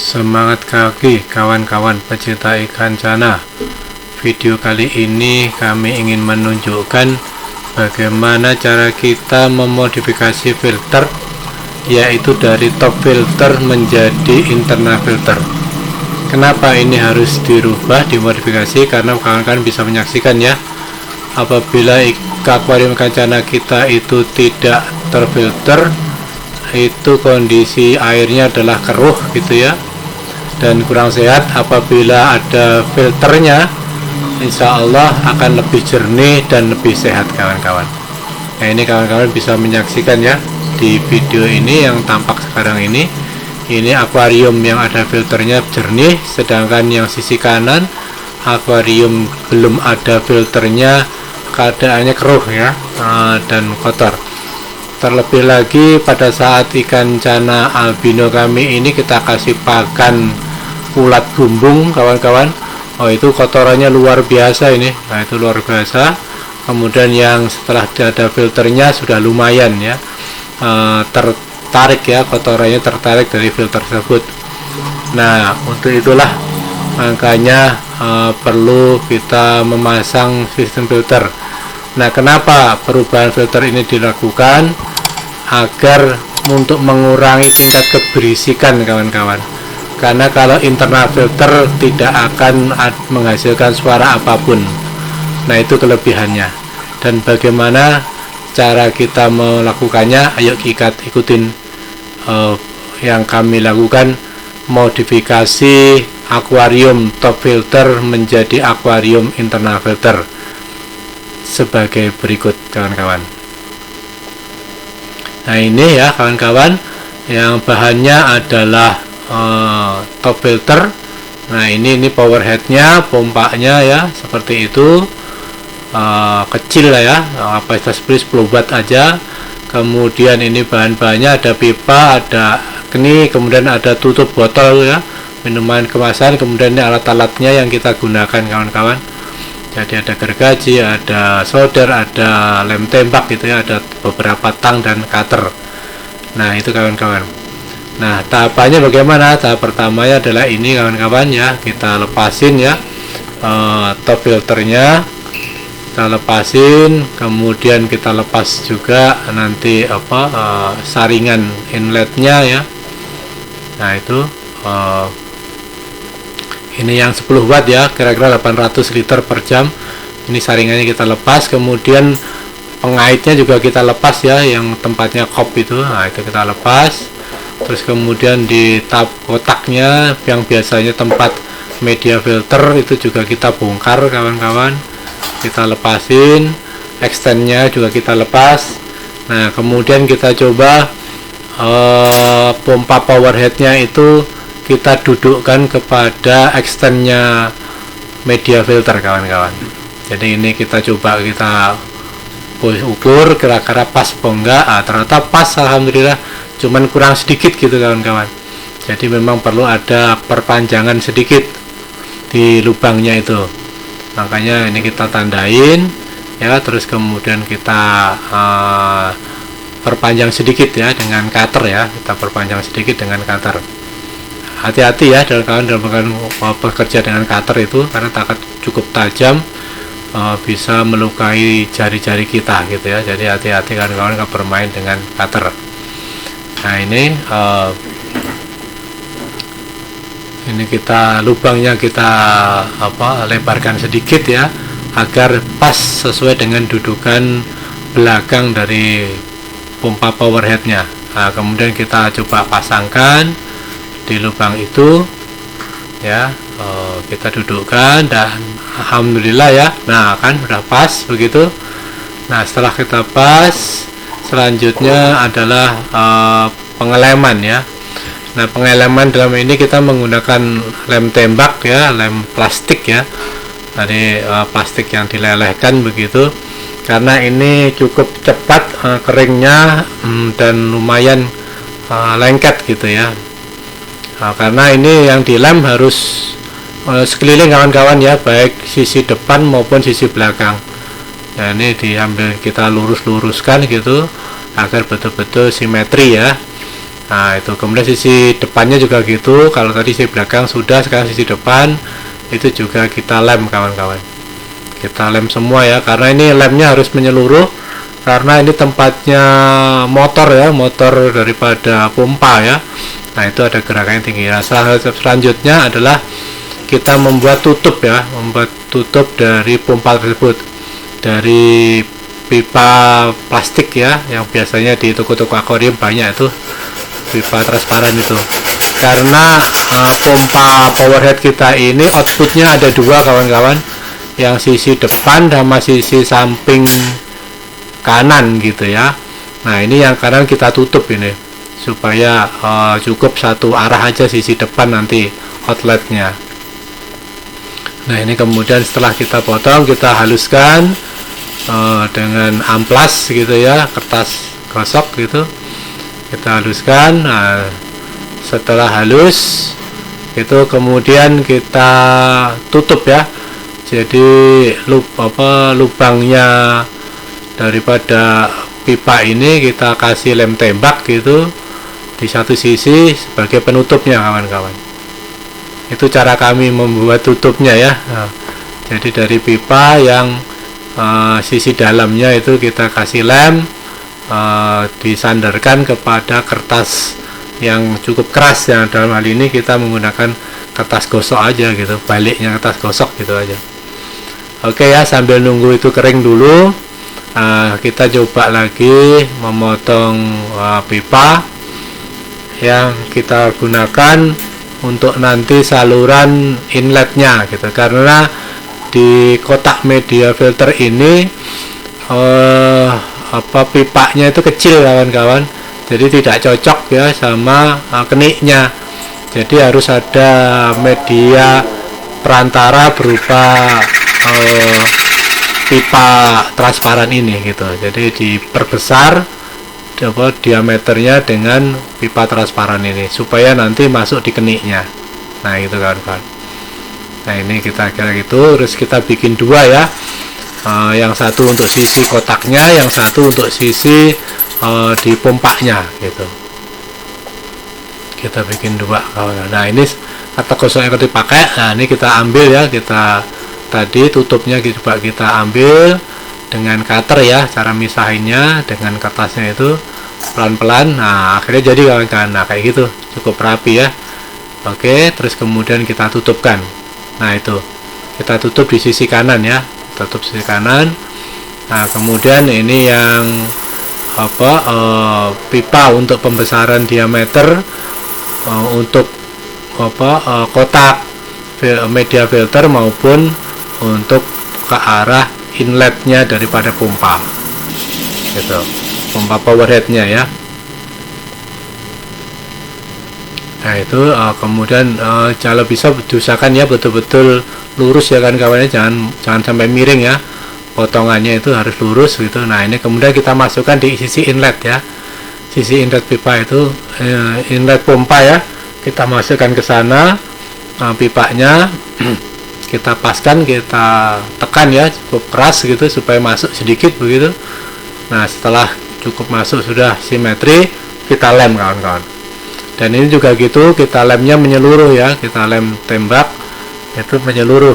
Semangat kaki kawan-kawan pecinta ikan cana. Video kali ini kami ingin menunjukkan bagaimana cara kita memodifikasi filter, yaitu dari top filter menjadi internal filter. Kenapa ini harus dirubah, dimodifikasi? Karena kawan-kawan bisa menyaksikan ya, apabila akuarium ikan cana kita itu tidak terfilter, itu kondisi airnya adalah keruh gitu ya, dan kurang sehat. Apabila ada filternya, insya Allah akan lebih jernih dan lebih sehat kawan-kawan. Nah, ini kawan-kawan bisa menyaksikan ya di video ini yang tampak sekarang ini akuarium yang ada filternya jernih, sedangkan yang sisi kanan akuarium belum ada filternya, keadaannya keruh ya, dan kotor. Terlebih lagi pada saat ikan cana albino kami ini kita kasih pakan ulat bumbung kawan-kawan, itu kotorannya luar biasa ini. Nah, itu luar biasa. Kemudian yang setelah ada filternya sudah lumayan ya, tertarik ya, kotorannya tertarik dari filter tersebut. Nah, untuk itulah makanya perlu kita memasang sistem filter. Nah, kenapa perubahan filter ini dilakukan? Agar untuk mengurangi tingkat keberisikan kawan-kawan. Karena kalau internal filter tidak akan menghasilkan suara apapun. Nah, itu kelebihannya. Dan bagaimana cara kita melakukannya? Ayo kita ikutin yang kami lakukan, modifikasi akuarium top filter menjadi akuarium internal filter sebagai berikut kawan-kawan. Nah, ini ya kawan-kawan, yang bahannya adalah top filter. Nah, ini power headnya, pompanya ya, seperti itu. Kecil lah ya, kapasitas beli 10 watt aja. Kemudian ini bahan-bahannya ada pipa, ada kemudian ada tutup botol ya, minuman kemasan. Kemudian ini alat-alatnya yang kita gunakan kawan-kawan. Jadi ada gergaji, ada solder, ada lem tembak gitu ya, ada beberapa tang dan cutter. Nah, itu kawan-kawan. Nah, tahapannya bagaimana? Tahap pertamanya adalah ini kawan-kawan ya, kita lepasin ya top filternya, kita lepasin. Kemudian kita lepas juga nanti saringan inletnya ya. Nah, itu ini yang 10 watt ya, kira-kira 800 liter per jam. Ini saringannya kita lepas. Kemudian pengaitnya juga kita lepas ya, yang tempatnya kop itu. Nah, itu kita lepas. Terus kemudian di tab kotaknya yang biasanya tempat media filter itu juga kita bongkar kawan-kawan. Kita lepasin. Extendnya juga kita lepas. Nah, kemudian kita coba pompa power headnya itu kita dudukkan kepada extendnya media filter kawan-kawan. Jadi ini kita coba kita ukur kira-kira pas apa enggak. Ternyata pas, alhamdulillah, cuman kurang sedikit gitu kawan-kawan. Jadi memang perlu ada perpanjangan sedikit di lubangnya itu. Makanya ini kita tandain ya, terus kemudian kita perpanjang sedikit ya dengan cutter ya. Kita perpanjang sedikit dengan cutter. Hati-hati ya dalam bekerja dengan cutter itu, karena cukup tajam, bisa melukai jari-jari kita gitu ya. Jadi hati-hati kawan-kawan kalau bermain dengan cutter. Nah, ini kita lubangnya kita lebarkan sedikit ya, agar pas sesuai dengan dudukan belakang dari pompa power headnya. Nah, kemudian kita coba pasangkan di lubang itu ya, kita dudukkan dan alhamdulillah ya. Nah, kan udah pas begitu. Nah, setelah kita pas, selanjutnya adalah pengeleman ya. Nah, pengeleman dalam ini kita menggunakan lem tembak ya, lem plastik ya, dari plastik yang dilelehkan begitu, karena ini cukup cepat keringnya dan lumayan lengket gitu ya. Nah, karena ini yang dilem harus sekeliling kawan-kawan ya, baik sisi depan maupun sisi belakang. Nah, ini diambil, kita lurus-luruskan gitu agar betul-betul simetri ya. Nah itu, kemudian sisi depannya juga gitu. Kalau tadi sisi belakang sudah, sekarang sisi depan itu juga kita lem kawan-kawan. Kita lem semua ya, karena ini lemnya harus menyeluruh, karena ini tempatnya motor ya, motor daripada pompa ya. Nah itu ada gerakan yang tinggi. Nah selanjutnya adalah kita membuat tutup ya, membuat tutup dari pompa tersebut, dari pipa plastik ya, yang biasanya di toko-toko akuarium banyak itu pipa transparan itu. Karena pompa powerhead kita ini outputnya ada dua kawan-kawan, yang sisi depan sama sisi samping kanan gitu ya. Nah ini yang kanan kita tutup ini supaya cukup satu arah aja sisi depan nanti outletnya. Nah ini kemudian setelah kita potong, kita haluskan dengan amplas gitu ya, kertas gosok gitu, kita haluskan. Nah setelah halus itu kemudian kita tutup ya, jadi lubangnya daripada pipa ini kita kasih lem tembak gitu di satu sisi sebagai penutupnya kawan-kawan. Itu cara kami membuat tutupnya ya. Nah, jadi dari pipa yang sisi dalamnya itu kita kasih lem, disandarkan kepada kertas yang cukup keras, yang dalam hal ini kita menggunakan kertas gosok aja gitu, baliknya kertas gosok gitu aja. Oke ya, sambil nunggu itu kering dulu, kita coba lagi memotong pipa yang kita gunakan untuk nanti saluran inletnya gitu, karena di kotak media filter ini pipanya itu kecil kawan-kawan, jadi tidak cocok ya sama keniknya. Jadi harus ada media perantara berupa pipa transparan ini gitu. Jadi diperbesar diameternya dengan pipa transparan ini supaya nanti masuk di keniknya. Nah itu kawan-kawan. Nah ini kita kira gitu, terus kita bikin dua ya, yang satu untuk sisi kotaknya, yang satu untuk sisi di pompanya gitu. Kita bikin dua kawan. Nah ini kata gosok yang dipakai. Nah ini kita ambil ya, kita tadi tutupnya coba kita ambil dengan cutter ya, cara misahinnya dengan kertasnya itu pelan-pelan. Nah akhirnya jadi kawan-kawan. Nah kayak gitu cukup rapi ya. Oke, terus kemudian kita tutupkan. Nah itu kita tutup di sisi kanan ya, tutup sisi kanan. Nah kemudian ini yang pipa untuk pembesaran diameter untuk kotak media filter maupun untuk ke arah inletnya daripada pompa gitu, pompa powerheadnya ya. Nah itu kemudian kalau bisa diusahakan ya betul-betul lurus ya kan kawannya, jangan sampai miring ya, potongannya itu harus lurus gitu. Nah ini kemudian kita masukkan di sisi inlet ya, sisi inlet pipa itu inlet pompa ya, kita masukkan ke sana pipanya. Kita paskan, kita tekan ya cukup keras gitu supaya masuk sedikit begitu. Nah setelah cukup masuk sudah simetri, kita lem kawan-kawan. Dan ini juga gitu, kita lemnya menyeluruh ya, kita lem tembak itu menyeluruh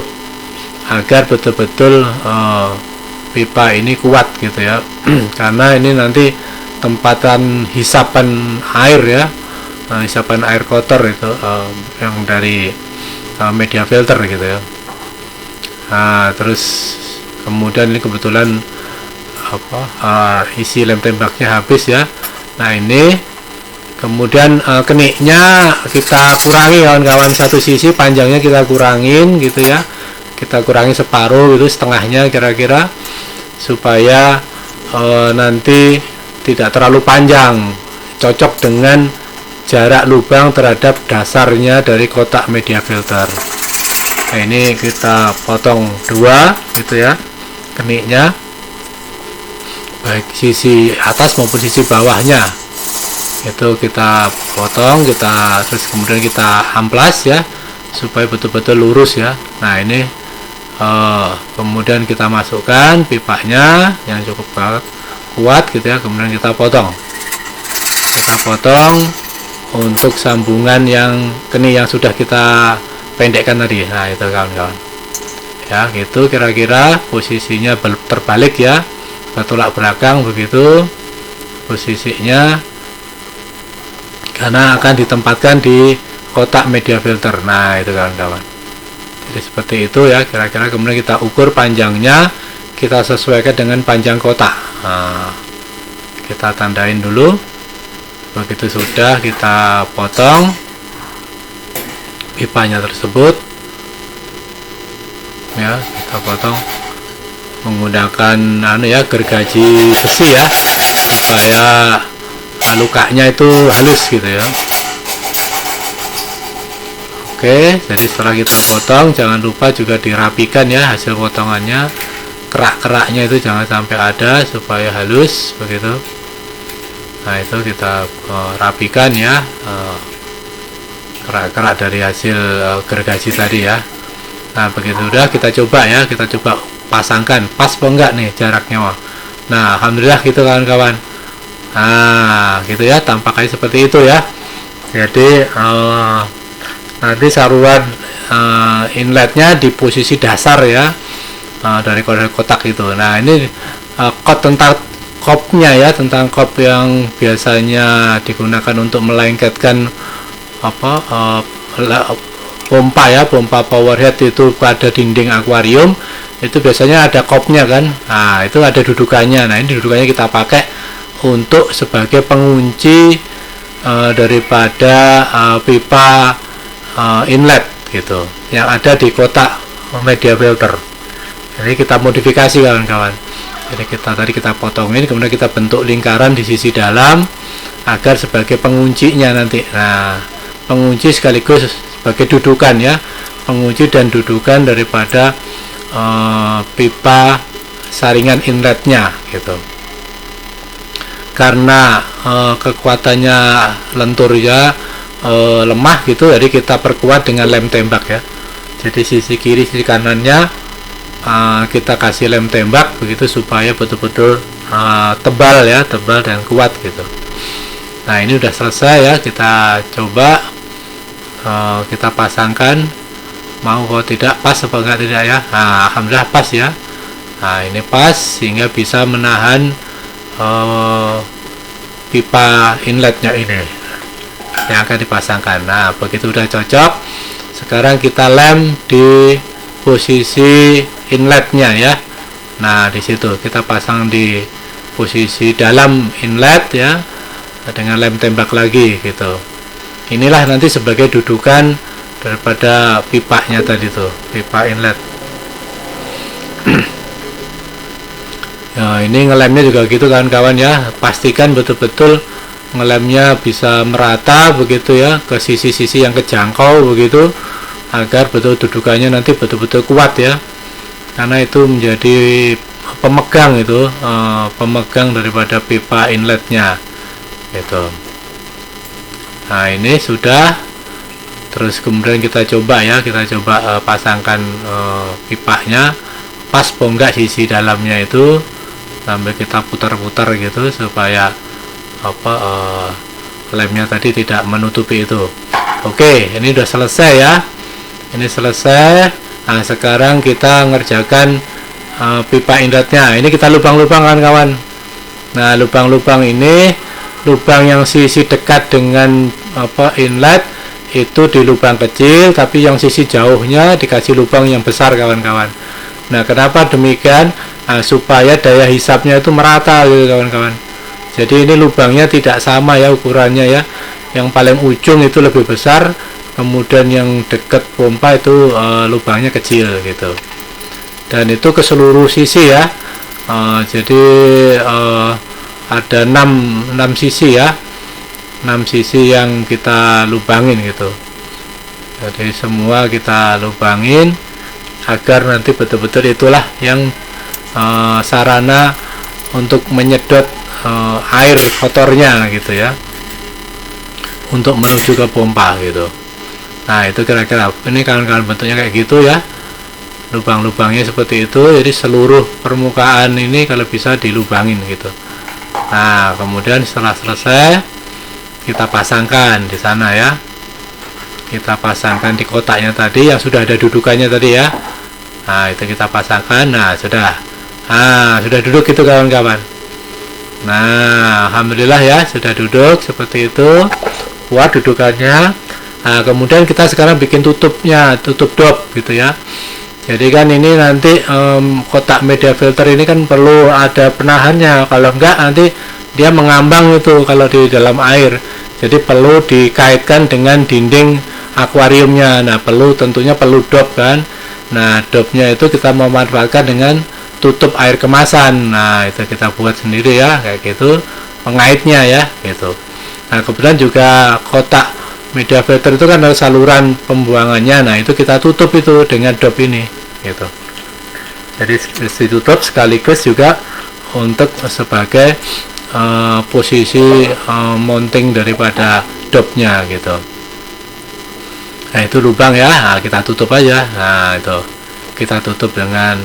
agar betul-betul pipa ini kuat gitu ya. Karena ini nanti tempatan hisapan air ya, hisapan air kotor itu yang dari media filter gitu ya. Nah, terus kemudian ini kebetulan isi lem tembaknya habis ya. Nah ini kemudian keniknya kita kurangi kawan-kawan, satu sisi panjangnya kita kurangin gitu ya, kita kurangi separuh gitu, setengahnya kira-kira, supaya nanti tidak terlalu panjang, cocok dengan jarak lubang terhadap dasarnya dari kotak media filter. Nah ini kita potong dua gitu ya keniknya, baik sisi atas maupun sisi bawahnya itu kita potong, kita terus kemudian kita amplas ya supaya betul-betul lurus ya. Nah ini kemudian kita masukkan pipanya yang cukup kuat gitu ya, kemudian kita potong untuk sambungan yang sudah kita pendekkan tadi. Nah itu kawan-kawan ya, gitu kira-kira posisinya terbalik ya, bertolak belakang begitu posisinya, karena akan ditempatkan di kotak media filter. Nah itu kawan-kawan, jadi seperti itu ya kira-kira. Kemudian kita ukur panjangnya, kita sesuaikan dengan panjang kotak. Nah, kita tandain dulu. Begitu sudah, kita potong pipanya tersebut ya, kita potong menggunakan gergaji besi ya, supaya lukanya itu halus gitu ya. Oke, jadi setelah kita potong, jangan lupa juga dirapikan ya hasil potongannya, kerak-keraknya itu jangan sampai ada, supaya halus begitu. Nah itu kita rapikan ya, kerak-kerak dari hasil gergaji tadi ya. Nah begitu udah, kita coba ya, kita coba pasangkan pas apa enggak nih jaraknya. Nah alhamdulillah gitu kawan-kawan. Nah gitu ya, tampaknya seperti itu ya. Jadi nanti saluran inletnya di posisi dasar ya, dari kotak itu. Nah ini tentang kopnya ya, tentang kop yang biasanya digunakan untuk melengketkan pompa ya, pompa powerhead itu pada dinding akuarium. Itu biasanya ada kopnya kan. Nah itu ada dudukannya. Nah ini dudukannya kita pakai untuk sebagai pengunci daripada pipa inlet gitu, yang ada di kotak media filter. Jadi kita modifikasi kawan-kawan. Jadi kita potongin, kemudian kita bentuk lingkaran di sisi dalam agar sebagai penguncinya nanti. Nah pengunci sekaligus sebagai dudukan ya, pengunci dan dudukan daripada pipa saringan inletnya gitu. Karena kekuatannya lentur ya, lemah gitu, jadi kita perkuat dengan lem tembak ya. Jadi sisi kiri sisi kanannya kita kasih lem tembak begitu, supaya betul-betul tebal ya, tebal dan kuat gitu. Nah ini udah selesai ya, kita coba kita pasangkan, mau kok tidak pas apa enggak tidak ya. Nah alhamdulillah pas ya. Nah ini pas sehingga bisa menahan pipa inletnya ini yang akan dipasangkan. Nah begitu udah cocok, sekarang kita lem di posisi inletnya ya. Nah di situ kita pasang di posisi dalam inlet ya, dengan lem tembak lagi gitu. Inilah nanti sebagai dudukan daripada pipanya tadi tuh, pipa inlet. Ya ini ngelemnya juga gitu kawan-kawan ya, pastikan betul-betul ngelemnya bisa merata begitu ya, ke sisi-sisi yang kejangkau begitu, agar betul dudukannya nanti betul-betul kuat ya, karena itu menjadi pemegang itu, pemegang daripada pipa inletnya gitu. Nah ini sudah, terus kemudian kita coba ya, kita coba pasangkan pipanya pas apa enggak sisi dalamnya itu, sambil kita putar-putar gitu supaya lemnya tadi tidak menutupi itu. Oke, ini udah selesai ya, ini selesai. Nah sekarang kita ngerjakan pipa inletnya. Ini kita lubang-lubang kawan-kawan. Nah lubang-lubang ini, lubang yang sisi dekat dengan inlet itu di lubang kecil, tapi yang sisi jauhnya dikasih lubang yang besar kawan-kawan. Nah kenapa demikian? Nah, supaya daya hisapnya itu merata gitu kawan-kawan. Jadi ini lubangnya tidak sama ya ukurannya ya, yang paling ujung itu lebih besar, kemudian yang dekat pompa itu lubangnya kecil gitu. Dan itu ke seluruh sisi ya. Jadi ada 6 sisi ya, 6 sisi yang kita lubangin gitu. Jadi semua kita lubangin agar nanti betul-betul itulah yang sarana untuk menyedot air kotornya gitu ya, untuk menuju ke pompa gitu. Nah itu kira-kira ini kawan-kawan bentuknya kayak gitu ya, lubang-lubangnya seperti itu. Jadi seluruh permukaan ini kalau bisa dilubangin gitu. Nah kemudian setelah selesai, kita pasangkan di sana ya. Kita pasangkan di kotaknya tadi yang sudah ada dudukannya tadi ya. Nah, itu kita pasangkan. Nah, sudah. Nah, sudah duduk itu kawan-kawan. Nah, alhamdulillah ya, sudah duduk seperti itu. Kuat dudukannya. Nah, kemudian kita sekarang bikin tutupnya, tutup dop gitu ya. Jadi kan ini nanti kotak media filter ini kan perlu ada penahannya. Kalau enggak nanti dia mengambang itu kalau di dalam air. Jadi perlu dikaitkan dengan dinding akuariumnya. Nah, tentunya perlu dop kan. Nah, dopnya itu kita memanfaatkan dengan tutup air kemasan. Nah, itu kita buat sendiri ya, kayak gitu pengaitnya ya, gitu. Nah, kemudian juga kotak media filter itu kan ada saluran pembuangannya. Nah, itu kita tutup itu dengan dop ini, gitu. Jadi ditutup sekaligus juga untuk sebagai posisi mounting daripada dopnya, gitu. Nah, itu lubang ya. Nah, kita tutup aja. Nah, itu kita tutup dengan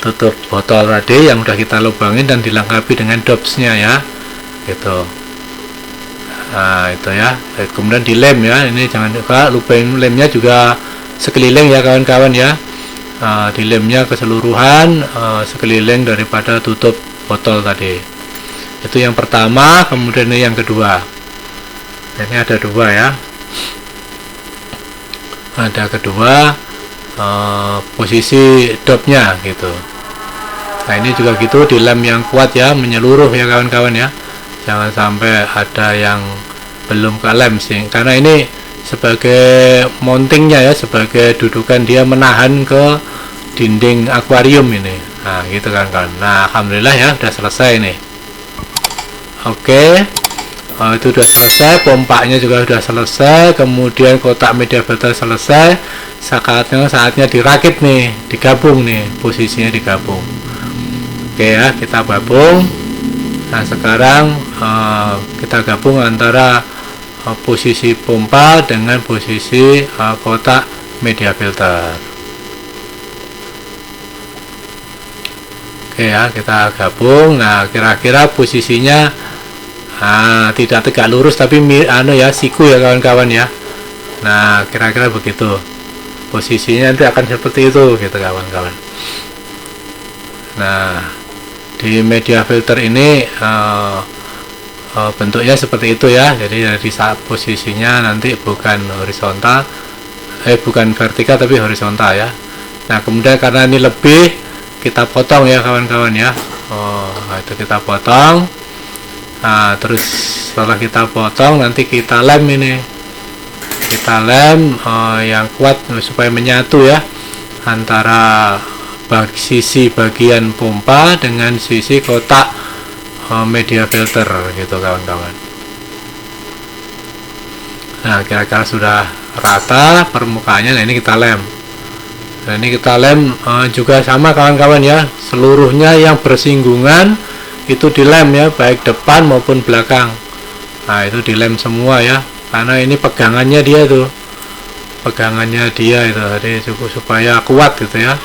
tutup botol tadi yang udah kita lubangin dan dilengkapi dengan dopsnya ya, gitu. Nah, itu ya. Kemudian dilem ya. Ini jangan lupa lupain lemnya juga sekeliling ya kawan-kawan ya. Dilemnya keseluruhan sekeliling daripada tutup botol tadi. Itu yang pertama. Kemudian ini yang kedua. Ini ada dua ya. Ada kedua posisi dopnya gitu. Nah, ini juga gitu, dilem yang kuat ya, menyeluruh ya kawan-kawan ya. Jangan sampai ada yang belum kelem sih, karena ini sebagai mountingnya ya, sebagai dudukan dia menahan ke dinding akuarium ini. Nah, gitu kan kawan. Nah, alhamdulillah ya, udah selesai nih. Oke. Itu sudah selesai, pompanya juga sudah selesai, kemudian kotak media filter selesai. Saatnya dirakit nih, digabung nih, posisinya digabung. Oke ya, kita gabung. Nah, sekarang kita gabung antara posisi pompa dengan posisi kotak media filter. Oke ya, kita gabung. Nah, kira-kira posisinya tidak tegak lurus tapi siku ya kawan-kawan ya. Nah, kira-kira begitu posisinya, nanti akan seperti itu gitu kawan-kawan. Nah, di media filter ini bentuknya seperti itu ya. Jadi dari saat posisinya nanti bukan horizontal, bukan vertikal tapi horizontal ya. Nah, kemudian karena ini lebih, kita potong ya kawan-kawan ya. Itu kita potong. Nah, terus setelah kita potong nanti kita lem ini, kita lem yang kuat supaya menyatu ya antara sisi bagian pompa dengan sisi kotak media filter gitu kawan-kawan. Nah, kira-kira sudah rata permukaannya. Nah, ini kita lem. Nah, ini kita lem juga sama kawan-kawan ya, seluruhnya yang bersinggungan itu dilem ya, baik depan maupun belakang. Nah, itu dilem semua ya, karena ini pegangannya dia itu jadi cukup supaya kuat gitu ya.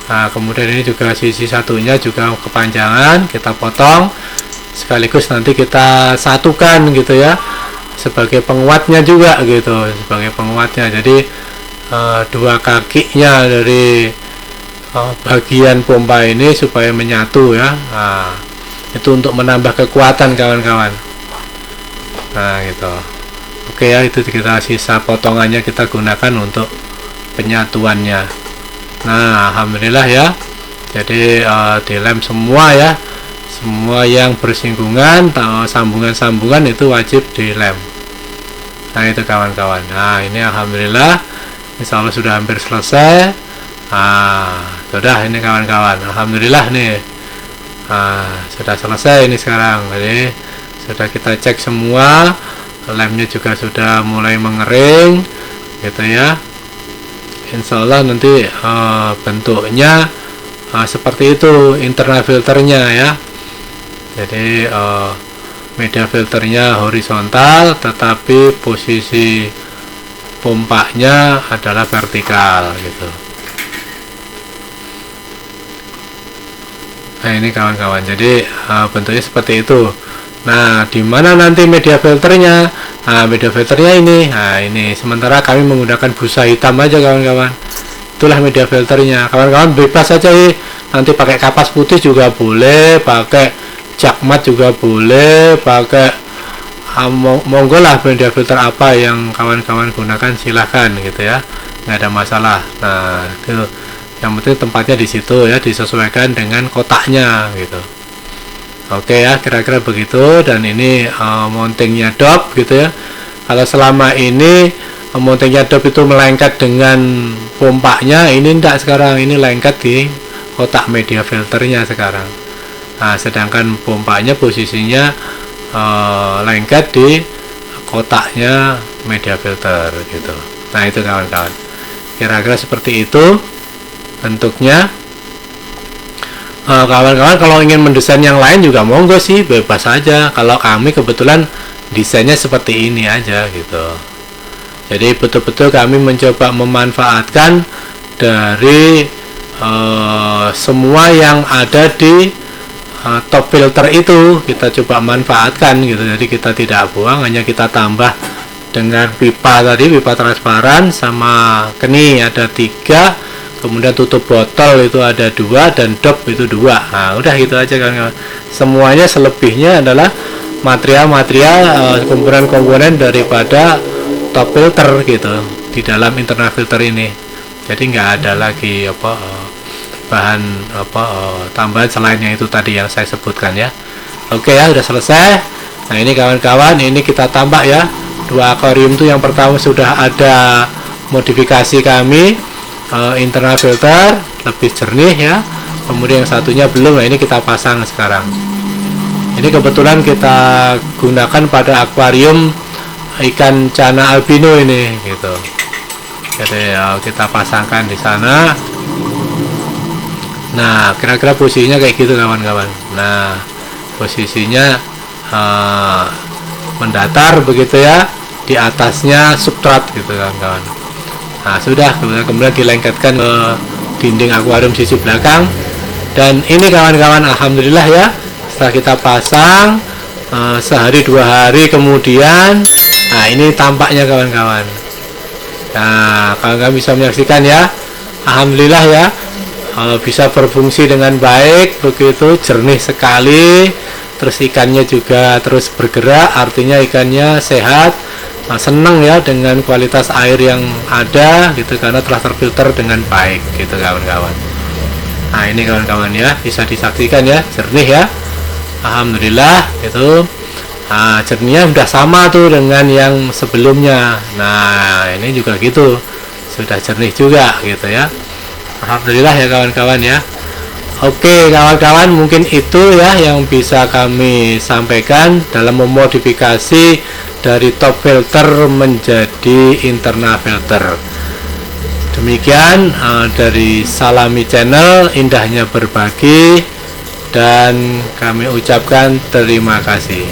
Nah, kemudian ini juga sisi satunya juga kepanjangan, kita potong sekaligus nanti kita satukan gitu ya, sebagai penguatnya juga gitu, sebagai penguatnya. Jadi dua kakinya dari bagian pompa ini supaya menyatu ya. Nah, itu untuk menambah kekuatan kawan-kawan. Nah, gitu. Oke ya, itu kita sisa potongannya kita gunakan untuk penyatuannya. Nah, alhamdulillah ya. Jadi dilem semua ya, semua yang bersinggungan, sambungan-sambungan itu wajib dilem. Nah, itu kawan-kawan. Nah, ini alhamdulillah, insya Allah sudah hampir selesai. Nah, sudah ini kawan-kawan, alhamdulillah nih. Sudah selesai ini sekarang. Jadi sudah kita cek semua, lemnya juga sudah mulai mengering gitu ya. Insya Allah nanti bentuknya seperti itu internal filternya ya. Jadi media filternya horizontal, tetapi posisi pompanya adalah vertikal gitu. Nah, ini kawan-kawan, jadi bentuknya seperti itu. Nah, di mana nanti media filternya? Nah, media filternya ini. Nah, ini sementara kami menggunakan busa hitam aja kawan-kawan. Itulah media filternya. Kawan-kawan bebas saja ya. Nanti pakai kapas putih juga boleh, pakai jakmat juga boleh, pakai monggo lah media filter apa yang kawan-kawan gunakan, silahkan gitu ya, nggak ada masalah. Nah, itu yang penting tempatnya di situ ya, disesuaikan dengan kotaknya gitu. Oke ya, kira-kira begitu. Dan ini mountingnya dop gitu ya. Kalau selama ini mountingnya dop itu melengket dengan pompanya, ini enggak, sekarang ini lengket di kotak media filternya sekarang. Nah, sedangkan pompanya posisinya lengket di kotaknya media filter gitu. Nah, itu kawan-kawan, kira-kira seperti itu bentuknya. Kawan-kawan kalau ingin mendesain yang lain juga monggo sih, bebas saja. Kalau kami kebetulan desainnya seperti ini aja gitu. Jadi betul-betul kami mencoba memanfaatkan dari semua yang ada di top filter itu, kita coba manfaatkan gitu. Jadi kita tidak buang, hanya kita tambah dengan pipa tadi, pipa transparan sama keni ada 3, kemudian tutup botol itu ada 2, dan dop itu 2. Nah, udah gitu aja kan. Semuanya selebihnya adalah material-material komponen-komponen daripada top filter gitu di dalam internal filter ini. Jadi nggak ada lagi bahan tambahan selain yang itu tadi yang saya sebutkan ya. Oke ya, udah selesai. Nah, ini kawan-kawan, ini kita tambah ya. 2 akuarium itu yang pertama sudah ada modifikasi kami, internal filter lebih jernih ya, kemudian yang satunya belum. Nah, ini kita pasang sekarang. Ini kebetulan kita gunakan pada akuarium ikan cana albino ini gitu. Jadi kita pasangkan di sana. Nah, kira-kira posisinya kayak gitu kawan-kawan. Nah, posisinya mendatar begitu ya, di atasnya substrat gitu kawan-kawan. Nah, sudah kemudian dilengketkan ke dinding akuarium sisi belakang. Dan ini kawan-kawan, alhamdulillah ya, setelah kita pasang sehari 2 hari kemudian, nah ini tampaknya kawan-kawan. Nah, kawan-kawan bisa menyaksikan ya, alhamdulillah ya, bisa berfungsi dengan baik, begitu jernih sekali. Terus ikannya juga terus bergerak, artinya ikannya sehat. Senang ya dengan kualitas air yang ada gitu, karena telah terfilter dengan baik gitu kawan-kawan. Nah, ini kawan-kawan ya, bisa disaksikan ya, jernih ya, alhamdulillah gitu. Nah, jernihnya sudah sama tuh dengan yang sebelumnya. Nah, ini juga gitu, sudah jernih juga gitu ya, alhamdulillah ya kawan-kawan ya. Oke kawan-kawan, mungkin itu ya yang bisa kami sampaikan dalam memodifikasi dari top filter menjadi internal filter. Demikian dari Salami Channel, indahnya berbagi, dan kami ucapkan terima kasih.